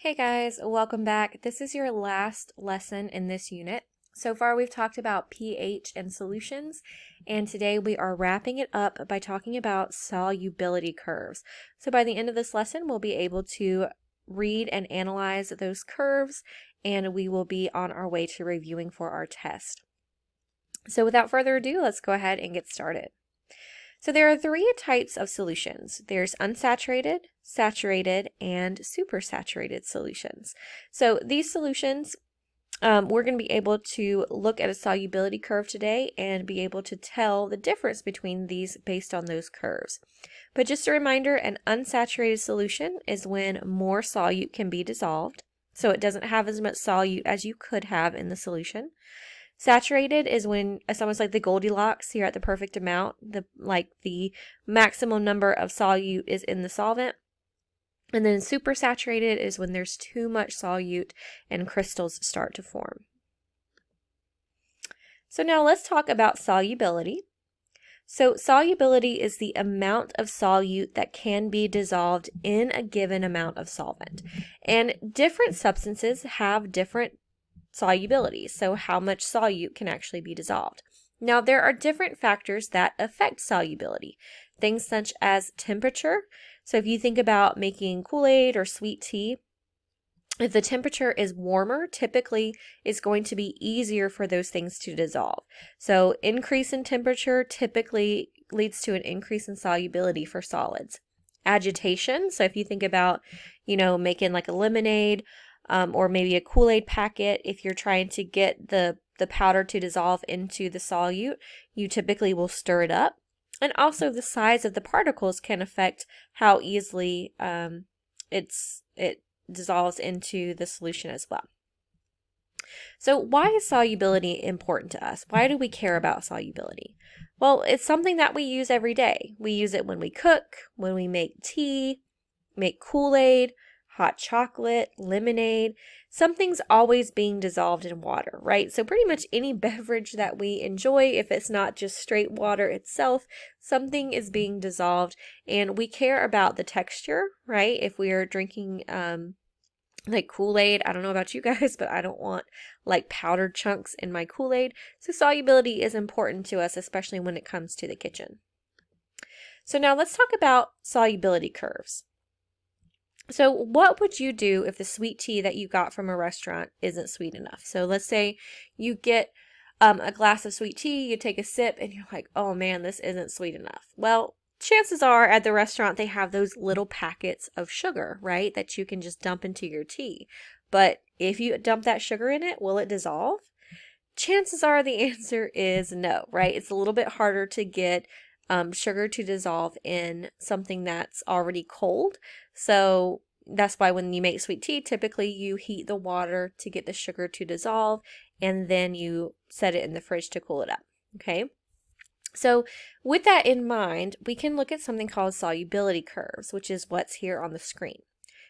Hey guys, welcome back. This is your last lesson in this unit. So far we've talked about pH and solutions, and today we are wrapping it up by talking about solubility curves. So by the end of this lesson, we'll be able to read and analyze those curves, and we will be on our way to reviewing for our test. So without further ado, let's go ahead and get started. So there are three types of solutions. There's unsaturated, saturated, and supersaturated solutions. So these solutions, we're going to be able to look at a solubility curve today and be able to tell the difference between these based on those curves. But just a reminder, an unsaturated solution is when more solute can be dissolved. So it doesn't have as much solute as you could have in the solution. Saturated is when it's almost like the Goldilocks. You're at the perfect amount. The maximum number of solute is in the solvent. And then supersaturated is when there's too much solute and crystals start to form. So now let's talk about solubility. So solubility is the amount of solute that can be dissolved in a given amount of solvent. And different substances have different solubility, so how much solute can actually be dissolved. Now, there are different factors that affect solubility, things such as temperature. So if you think about making Kool-Aid or sweet tea, if the temperature is warmer, typically it's going to be easier for those things to dissolve. So increase in temperature typically leads to an increase in solubility for solids. Agitation, so if you think about, making like a lemonade, or maybe a Kool-Aid packet, if you're trying to get the powder to dissolve into the solute, you typically will stir it up. And also the size of the particles can affect how easily it dissolves into the solution as well. So why is solubility important to us? Why do we care about solubility? Well, it's something that we use every day. We use it when we cook, when we make tea, make Kool-Aid, hot chocolate, lemonade. Something's always being dissolved in water, right? So pretty much any beverage that we enjoy, if it's not just straight water itself, something is being dissolved, and we care about the texture, right? If we are drinking like Kool-Aid, I don't know about you guys, but I don't want like powdered chunks in my Kool-Aid. So solubility is important to us, especially when it comes to the kitchen. So now let's talk about solubility curves. So what would you do if the sweet tea that you got from a restaurant isn't sweet enough? So let's say you get a glass of sweet tea, you take a sip, and you're like, oh man, this isn't sweet enough. Well, chances are at the restaurant they have those little packets of sugar, right, that you can just dump into your tea. But if you dump that sugar in it, will it dissolve? Chances are the answer is no, right? It's a little bit harder to get sugar to dissolve in something that's already cold. So that's why when you make sweet tea, typically you heat the water to get the sugar to dissolve, and then you set it in the fridge to cool it up. Okay. So with that in mind, we can look at something called solubility curves, which is what's here on the screen.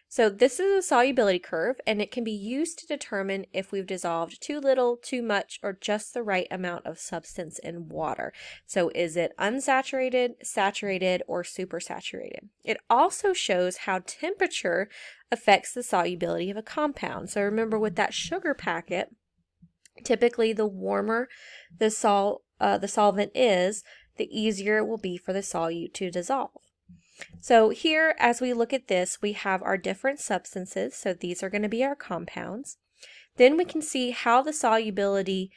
So this is a solubility curve, and it can be used to determine if we've dissolved too little, too much, or just the right amount of substance in water. So is it unsaturated, saturated, or supersaturated? It also shows how temperature affects the solubility of a compound. So remember with that sugar packet, typically the warmer the solvent is, the easier it will be for the solute to dissolve. So here, as we look at this, we have our different substances. So these are going to be our compounds. Then we can see how the solubility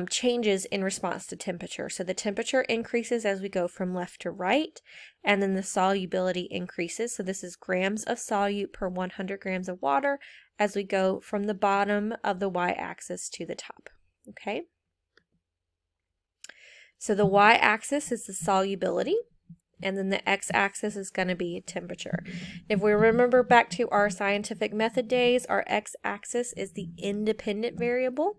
changes in response to temperature. So the temperature increases as we go from left to right, and then the solubility increases. So this is grams of solute per 100 grams of water as we go from the bottom of the y-axis to the top. Okay. So the y-axis is the solubility, and then the x-axis is going to be temperature. If we remember back to our scientific method days, our x-axis is the independent variable,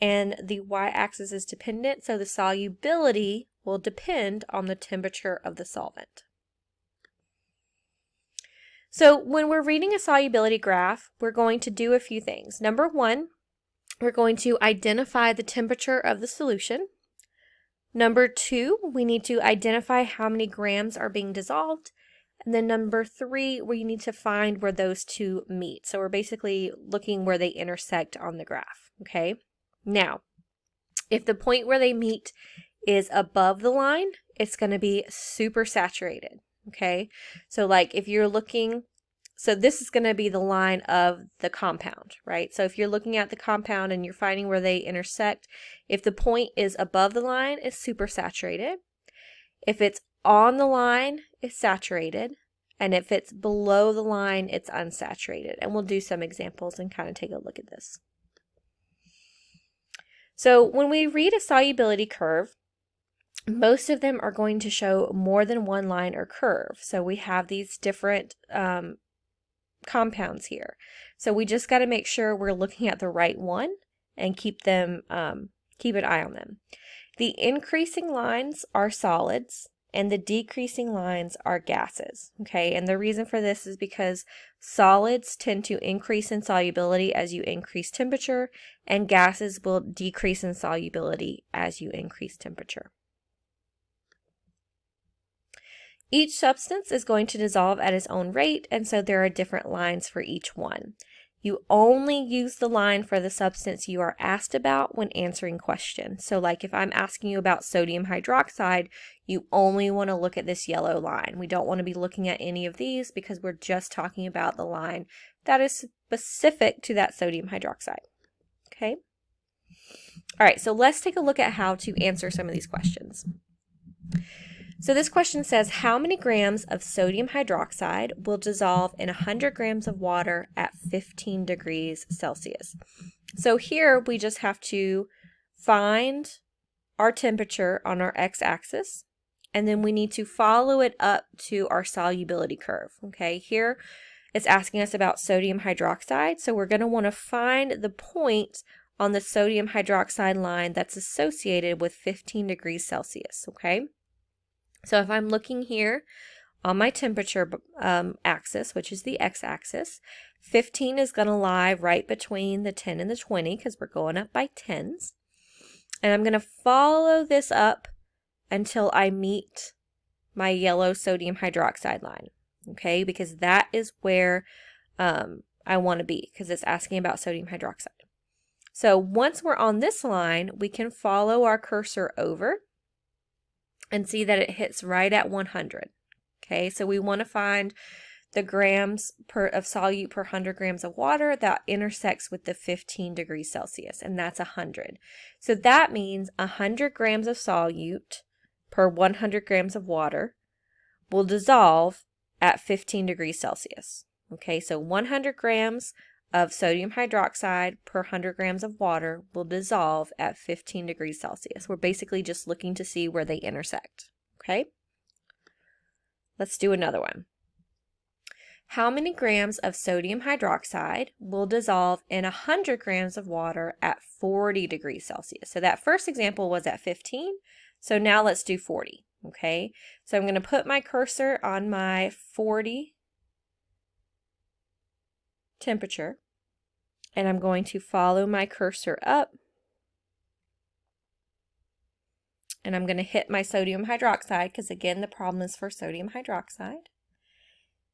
and the y-axis is dependent, so the solubility will depend on the temperature of the solvent. So when we're reading a solubility graph, we're going to do a few things. Number one, we're going to identify the temperature of the solution. Number two, we need to identify how many grams are being dissolved. And then number 3, where you need to find where those two meet. So we're basically looking where they intersect on the graph, okay? Now, if the point where they meet is above the line, it's going to be super saturated, okay? So like if you're looking, so this is going to be the line of the compound, right? So if you're looking at the compound and you're finding where they intersect, if the point is above the line, it's super saturated. If it's on the line, it's saturated. And if it's below the line, it's unsaturated. And we'll do some examples and kind of take a look at this. So when we read a solubility curve, most of them are going to show more than one line or curve. So we have these different compounds here. So we just got to make sure we're looking at the right one and keep an eye on them. The increasing lines are solids and the decreasing lines are gases, okay? And the reason for this is because solids tend to increase in solubility as you increase temperature, and gases will decrease in solubility as you increase temperature. Each substance is going to dissolve at its own rate, and so there are different lines for each one. You only use the line for the substance you are asked about when answering questions. So like if I'm asking you about sodium hydroxide, you only want to look at this yellow line. We don't want to be looking at any of these because we're just talking about the line that is specific to that sodium hydroxide. Okay? All right, so let's take a look at how to answer some of these questions. So this question says, how many grams of sodium hydroxide will dissolve in 100 grams of water at 15 degrees Celsius? So here we just have to find our temperature on our x-axis, and then we need to follow it up to our solubility curve. Okay, here it's asking us about sodium hydroxide, so we're going to want to find the point on the sodium hydroxide line that's associated with 15 degrees Celsius, okay? So if I'm looking here on my temperature axis, which is the x-axis, 15 is going to lie right between the 10 and the 20 because we're going up by tens. And I'm going to follow this up until I meet my yellow sodium hydroxide line, okay? Because that is where I want to be because it's asking about sodium hydroxide. So once we're on this line, we can follow our cursor over and see that it hits right at 100. Okay, so we want to find the grams of solute per 100 grams of water that intersects with the 15 degrees Celsius, and that's 100. So that means 100 grams of solute per 100 grams of water will dissolve at 15 degrees Celsius. Okay, so 100 grams of sodium hydroxide per 100 grams of water will dissolve at 15 degrees Celsius. We're basically just looking to see where they intersect, okay? Let's do another one. How many grams of sodium hydroxide will dissolve in 100 grams of water at 40 degrees Celsius? So that first example was at 15, so now let's do 40, okay? So I'm going to put my cursor on my 40 temperature, and I'm going to follow my cursor up, and I'm going to hit my sodium hydroxide because again the problem is for sodium hydroxide,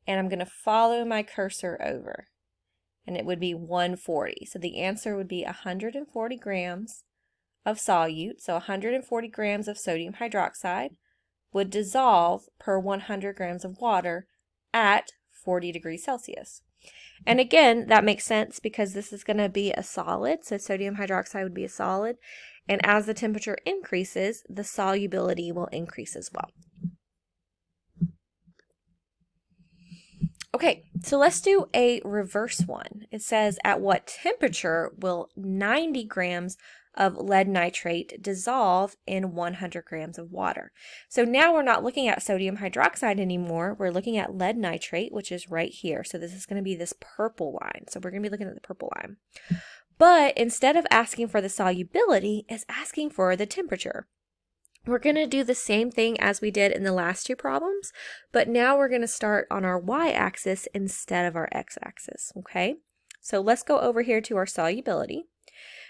and I'm going to follow my cursor over, and it would be 140. So the answer would be 140 grams of solute. So 140 grams of sodium hydroxide would dissolve per 100 grams of water at 40 degrees Celsius. And again, that makes sense because this is going to be a solid, so sodium hydroxide would be a solid, and as the temperature increases, the solubility will increase as well. Okay, so let's do a reverse one. It says, at what temperature will 90 grams of lead nitrate dissolve in 100 grams of water? So now we're not looking at sodium hydroxide anymore. We're looking at lead nitrate, which is right here. So this is going to be this purple line. So we're going to be looking at the purple line. But instead of asking for the solubility, it's asking for the temperature. We're going to do the same thing as we did in the last two problems, but now we're going to start on our y-axis instead of our x-axis, okay? So let's go over here to our solubility.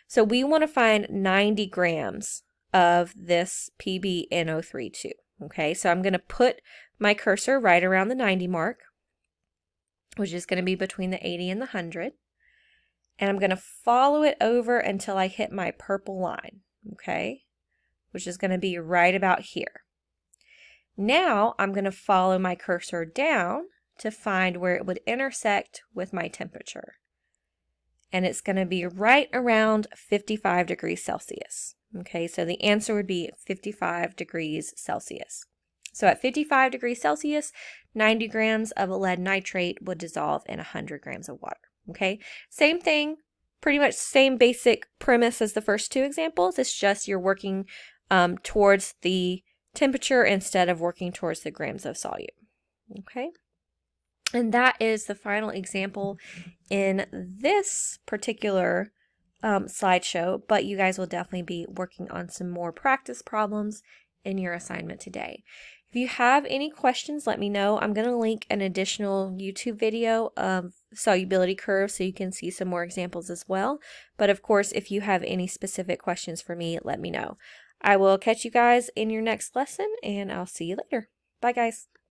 So we want to find 90 grams of this PbNO32, okay? So I'm going to put my cursor right around the 90 mark, which is going to be between the 80 and the 100. And I'm going to follow it over until I hit my purple line, okay, which is going to be right about here. Now I'm going to follow my cursor down to find where it would intersect with my temperature. And it's going to be right around 55 degrees Celsius. Okay, so the answer would be 55 degrees Celsius. So at 55 degrees Celsius, 90 grams of lead nitrate would dissolve in 100 grams of water. Okay, same thing, pretty much same basic premise as the first two examples. It's just you're working towards the temperature instead of working towards the grams of solute. Okay, and that is the final example in this particular slideshow, but you guys will definitely be working on some more practice problems in your assignment today. If you have any questions, let me know. I'm going to link an additional YouTube video of solubility curves so you can see some more examples as well. But of course, if you have any specific questions for me, let me know. I will catch you guys in your next lesson, and I'll see you later. Bye, guys.